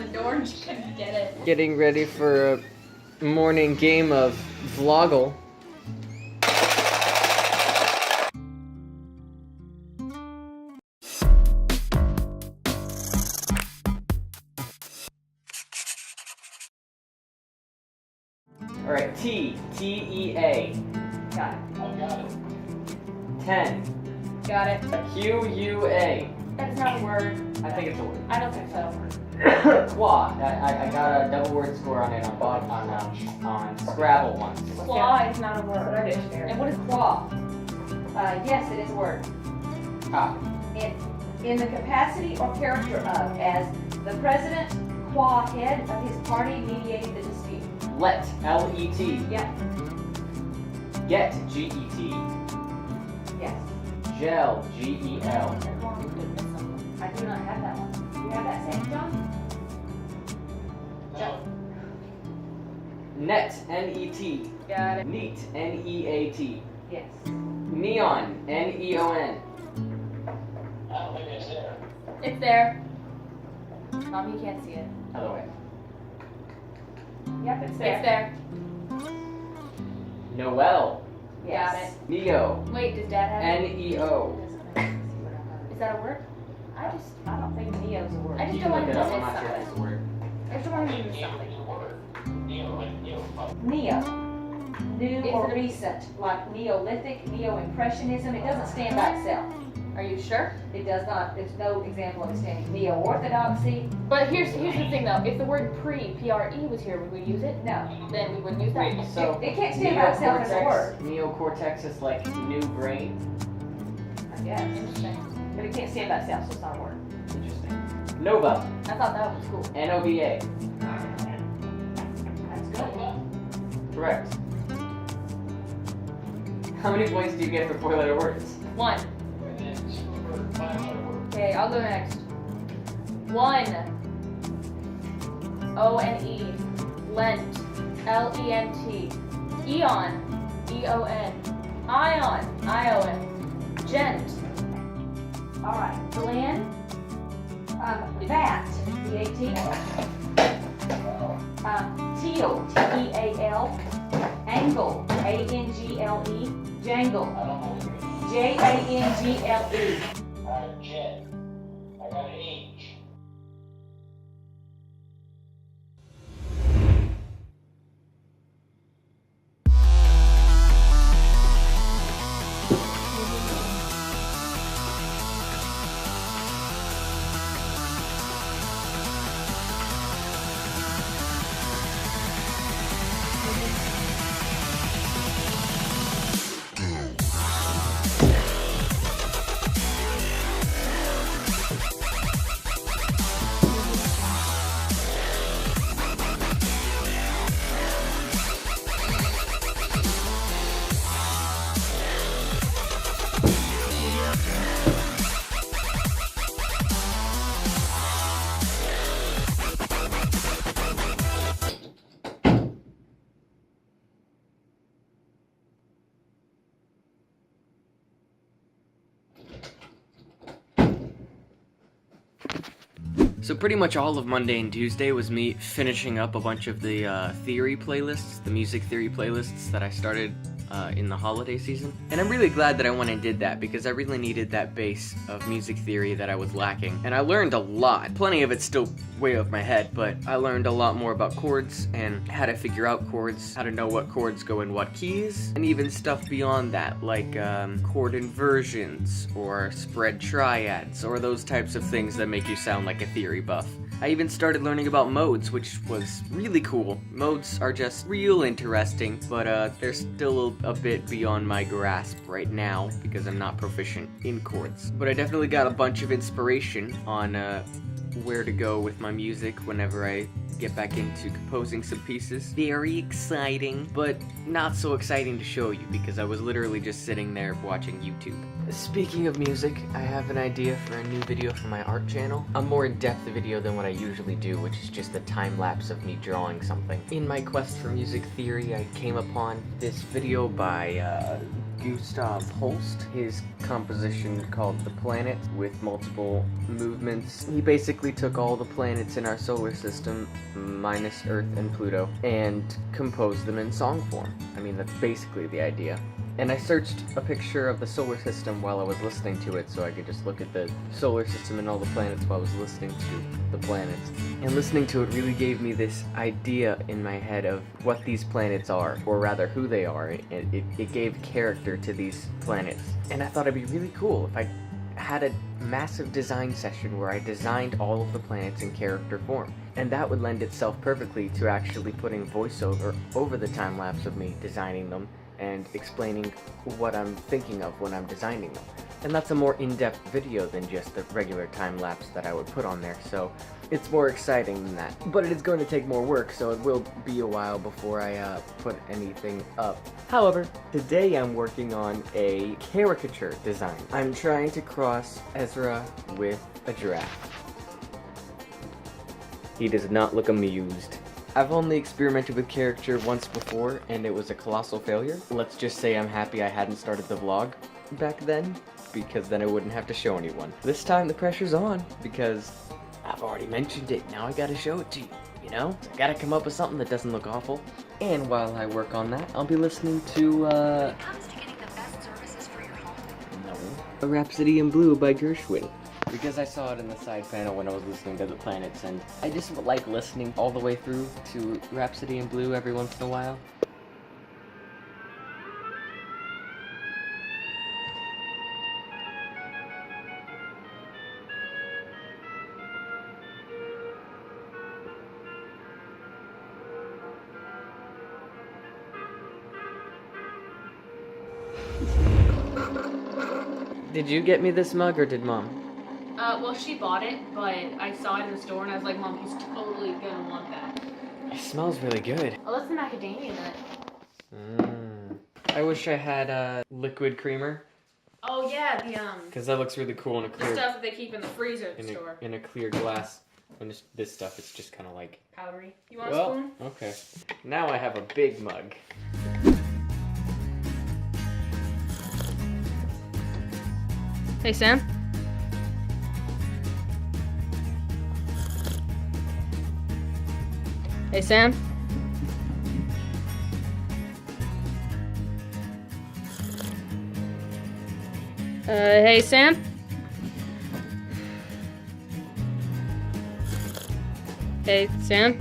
by the door and she couldn't get it. Getting ready for a morning game of Vloggle. Alright, T-E-A. Got it. I got it. 10. Got it. Q-U-A. That's not a word. I think it's a word. I don't think so. Quad. I got a double word score on it on Scrabble once. Claw is not a word. And what is claw? Yes, it is a word. Ah. In the capacity or character of, as the president, qua head of his party, mediating the dispute. Let. L-E-T. Yep. Get. G-E-T. Yes. Gel. G-E-L. I do not have that one. Do you have that same, John? No. Net. N-E-T. Got it. Neat. N-E-A-T. Yes. Neon. N-E-O-N. I don't think it's there. It's there. You can't see it. Other way. Yep, it's It's there. there. Noel. Yes. Got it. Neo. Wait, does Dad have it? N-E-O. Is that a word? I don't think Neo's a word. I just You don't can want look him it to up. I'm miss not sure if something. it's a word. I just don't want him to miss Neo something. is a word. Neo. Neo. New Is or it a- recent, like Neolithic, Neo-Impressionism. It doesn't stand by itself. Are you sure? It does not. There's no example of it standing. Neo-Orthodoxy. But here's the thing though. If the word P-R-E was here, would we use it? No. Then we wouldn't use that. Wait, so It can't stand by itself as a word. Neocortex is like new brain? I guess. Interesting. But it can't stand by itself, so it's not a word. Interesting. Nova. I thought that was cool. N-O-V-A. That's good. Correct. How many points do you get for 4-letter words? 1. And then for 5-letter word. Okay, I'll go next. 1. O-N-E. Lent. L-E-N-T. Eon. E-O-N. Ion. I-O-N. Gent. All right. Gland. Vat. V-A-T. Teal. T-E-A-L. Angle. A-N-G-L-E. Jangle. I don't know what it means. J-A-N-G-L-E. Jet. I got an H. So pretty much all of Monday and Tuesday was me finishing up a bunch of the theory playlists, the music theory playlists that I started in the holiday season. And I'm really glad that I went and did that because I really needed that base of music theory that I was lacking. And I learned a lot. Plenty of it's still way off my head, but I learned a lot more about chords and how to figure out chords, how to know what chords go in what keys, and even stuff beyond that, like chord inversions or spread triads or those types of things that make you sound like a theory buff. I even started learning about modes, which was really cool. Modes are just real interesting, but they're still a bit beyond my grasp right now because I'm not proficient in chords. But I definitely got a bunch of inspiration on where to go with my music whenever I get back into composing some pieces. Very exciting, but not so exciting to show you because I was literally just sitting there watching YouTube. Speaking of music, I have an idea for a new video for my art channel. A more in-depth video than what I usually do, which is just a time-lapse of me drawing something. In my quest for music theory, I came upon this video by Gustav Holst. His composition called The Planet with multiple movements. He basically took all the planets in our solar system, minus Earth and Pluto, and composed them in song form. I mean, that's basically the idea. And I searched a picture of the solar system while I was listening to it, so I could just look at the solar system and all the planets while I was listening to the planets. And listening to it really gave me this idea in my head of what these planets are, or rather who they are. It gave character to these planets. And I thought it'd be really cool if I had a massive design session where I designed all of the planets in character form. And that would lend itself perfectly to actually putting voiceover over the time-lapse of me designing them and explaining what I'm thinking of when I'm designing them. And that's a more in-depth video than just the regular time-lapse that I would put on there, so it's more exciting than that. But it is going to take more work, so it will be a while before I put anything up. However, today I'm working on a caricature design. I'm trying to cross Ezra with a giraffe. He does not look amused. I've only experimented with caricature once before, and it was a colossal failure. Let's just say I'm happy I hadn't started the vlog back then, because then I wouldn't have to show anyone. This time the pressure's on, because I've already mentioned it, now I gotta show it to you, you know? I gotta come up with something that doesn't look awful. And while I work on that, I'll be listening to, When it comes to getting the best services for your home. A Rhapsody in Blue by Gershwin. Because I saw it in the side panel when I was listening to the planets, and I just like listening all the way through to Rhapsody in Blue every once in a while. Did you get me this mug, or did Mom? Well, she bought it, but I saw it in the store and I was like, Mom, he's totally gonna want that. It smells really good. Oh, that's the macadamia nut. I wish I had liquid creamer, Oh yeah, because that looks really cool in a the clear stuff that they keep in the freezer at the store. in a clear glass. And this stuff, it's just kind of like. Powdery. You want a Well, spoon? okay. Now I have a big mug. Hey, Sam. Hey, Sam. Hey, Sam. Hey, Sam.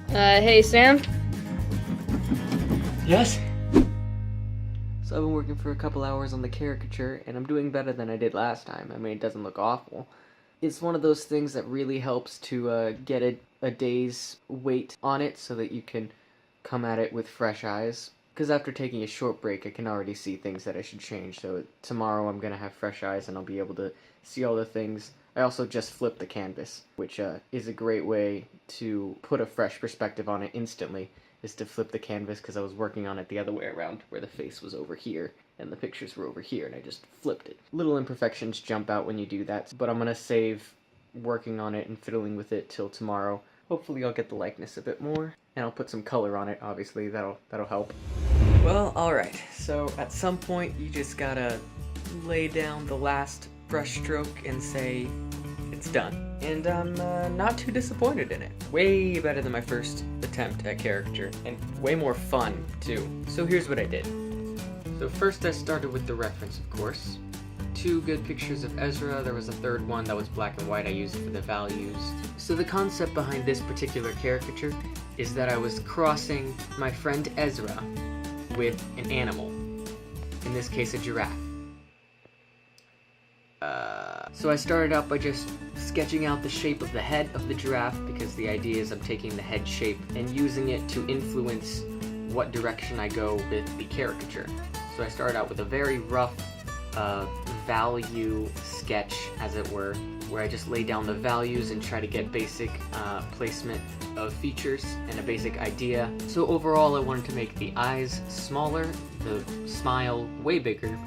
Hey, Sam. Yes? So I've been working for a couple hours on the caricature, and I'm doing better than I did last time. I mean, it doesn't look awful. It's one of those things that really helps to get a day's weight on it so that you can come at it with fresh eyes. Because after taking a short break, I can already see things that I should change. So tomorrow I'm going to have fresh eyes and I'll be able to see all the things. I also just flipped the canvas, which is a great way to put a fresh perspective on it instantly. Is to flip the canvas, because I was working on it the other way around, where the face was over here and the pictures were over here, and I just flipped it. Little imperfections jump out when you do that, but I'm gonna save working on it and fiddling with it till tomorrow. Hopefully I'll get the likeness a bit more, and I'll put some color on it, obviously, that'll help. Well, alright, so at some point you just gotta lay down the last brush stroke and say, it's done. And I'm not too disappointed in it. Way better than my first attempt at caricature, and way more fun, too. So here's what I did. So first I started with the reference, of course. 2 good pictures of Ezra, there was a third one that was black and white I used for the values. So the concept behind this particular caricature is that I was crossing my friend Ezra with an animal. In this case, a giraffe. So I started out by just sketching out the shape of the head of the giraffe, because the idea is I'm taking the head shape and using it to influence what direction I go with the caricature. So I started out with a very rough value sketch, as it were, where I just lay down the values and try to get basic placement of features and a basic idea. So overall I wanted to make the eyes smaller, the smile way bigger,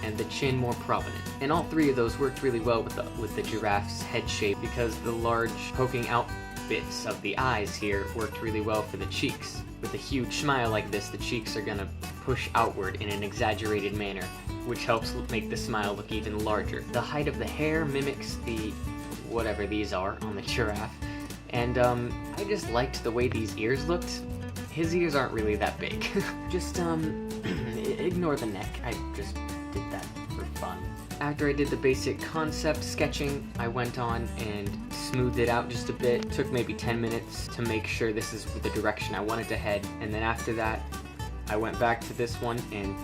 and the chin more prominent. And all 3 of those worked really well with the giraffe's head shape, because the large poking out bits of the eyes here worked really well for the cheeks. With a huge smile like this, the cheeks are gonna push outward in an exaggerated manner, which helps make the smile look even larger. The height of the hair mimics the whatever these are on the giraffe, and I just liked the way these ears looked. His ears aren't really that big. Just ignore the neck. I just did that for fun. After I did the basic concept sketching, I went on and smoothed it out just a bit. It took maybe 10 minutes to make sure this is the direction I wanted to head, and then after that, I went back to this one and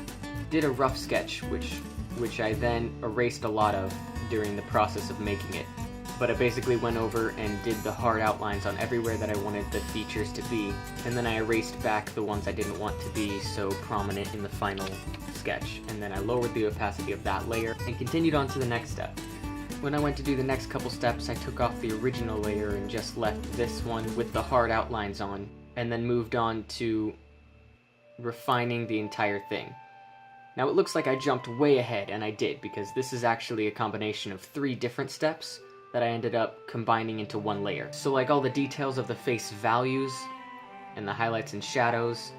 did a rough sketch, which I then erased a lot of during the process of making it. But I basically went over and did the hard outlines on everywhere that I wanted the features to be, and then I erased back the ones I didn't want to be so prominent in the final sketch, and then I lowered the opacity of that layer and continued on to the next step. When I went to do the next couple steps, I took off the original layer and just left this one with the hard outlines on, and then moved on to refining the entire thing. Now it looks like I jumped way ahead, and I did, because this is actually a combination of 3 different steps that I ended up combining into one layer. So like all the details of the face values and the highlights and shadows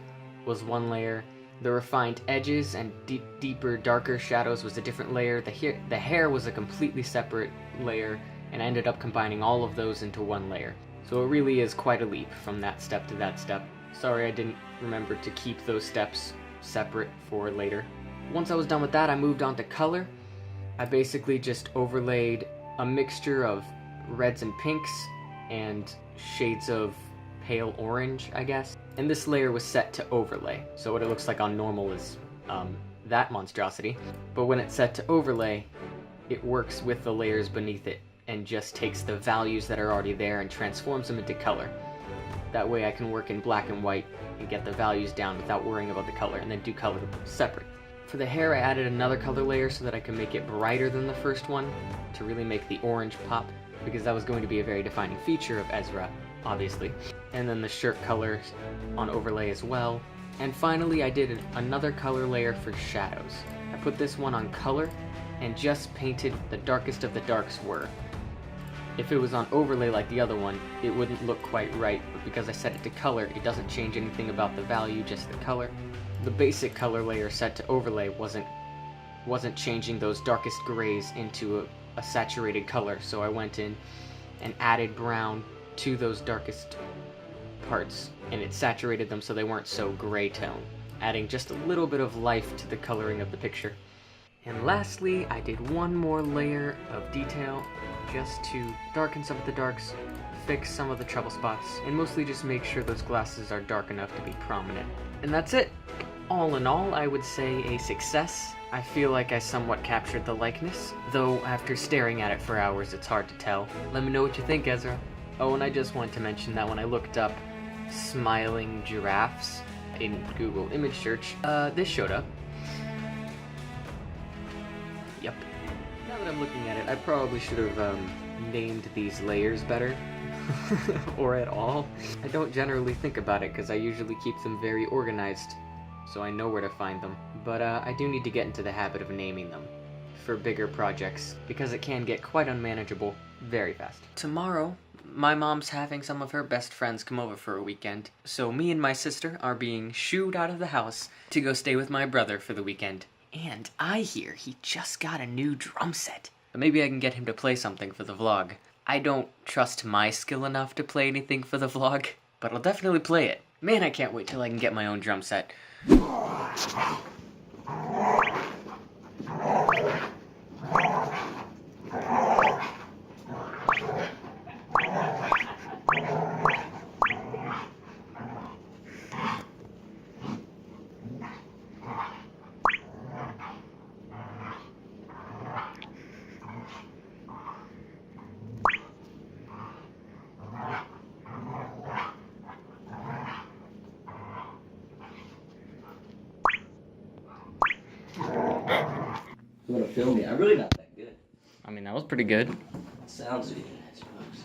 was one layer. The refined edges and deeper, darker shadows was a different layer. The hair was a completely separate layer, and I ended up combining all of those into one layer. So it really is quite a leap from that step to that step. Sorry I didn't remember to keep those steps separate for later. Once I was done with that, I moved on to color. I basically just overlaid a mixture of reds and pinks and shades of pale orange, I guess. And this layer was set to overlay. So what it looks like on normal is that monstrosity. But when it's set to overlay, it works with the layers beneath it and just takes the values that are already there and transforms them into color. That way I can work in black and white and get the values down without worrying about the color, and then do color separate. For the hair, I added another color layer so that I could make it brighter than the first one, to really make the orange pop, because that was going to be a very defining feature of Ezra, obviously. And then the shirt color on overlay as well. And finally, I did another color layer for shadows. I put this one on color, and just painted the darkest of the darks were. If it was on overlay like the other one, it wouldn't look quite right, but because I set it to color, it doesn't change anything about the value, just the color. The basic color layer set to overlay wasn't changing those darkest grays into a saturated color, so I went in and added brown to those darkest parts, and it saturated them so they weren't so gray tone, adding just a little bit of life to the coloring of the picture. And lastly, I did one more layer of detail just to darken some of the darks, fix some of the trouble spots, and mostly just make sure those glasses are dark enough to be prominent. And that's it! All in all, I would say a success. I feel like I somewhat captured the likeness, though after staring at it for hours it's hard to tell. Let me know what you think, Ezra. Oh, and I just wanted to mention that when I looked up smiling giraffes in Google image search, this showed up. Yep. Now that I'm looking at it, I probably should have named these layers better. Or at all. I don't generally think about it because I usually keep them very organized, so I know where to find them. But I do need to get into the habit of naming them for bigger projects, because it can get quite unmanageable very fast. Tomorrow, my mom's having some of her best friends come over for a weekend, so me and my sister are being shooed out of the house to go stay with my brother for the weekend. And I hear he just got a new drum set. But maybe I can get him to play something for the vlog. I don't trust my skill enough to play anything for the vlog, but I'll definitely play it. Man, I can't wait till I can get my own drum set. You want to film me? I'm really not that good. I mean, that was pretty good. Sounds good, I suppose.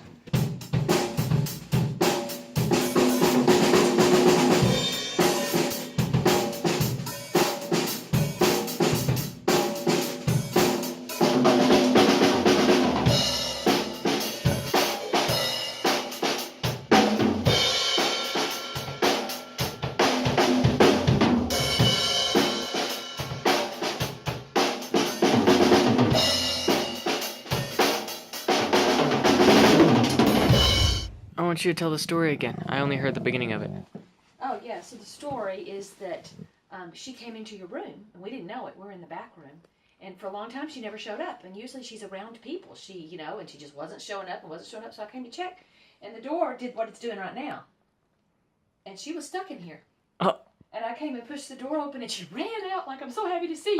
want you to tell the story again. I only heard the beginning of it. Oh, yeah, so the story is that she came into your room, and we didn't know it. We're in the back room. And for a long time, she never showed up. And usually she's around people. And she just wasn't showing up, so I came to check. And the door did what it's doing right now. And she was stuck in here. Oh. And I came and pushed the door open, and she ran out like, I'm so happy to see you.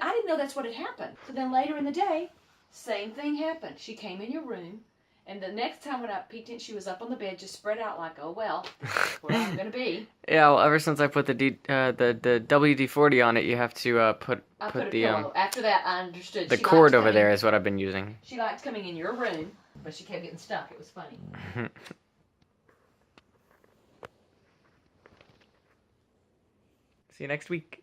I didn't know that's what had happened. So then later in the day, same thing happened. She came in your room. And the next time when I peeked in, she was up on the bed, just spread out like, oh, well, where I'm going to be. Yeah, well, ever since I put the WD-40 on it, you have to put I the pillow. After that, I understood. the She cord liked over coming- there is what I've been using. She liked coming in your room, but she kept getting stuck. It was funny. See you next week.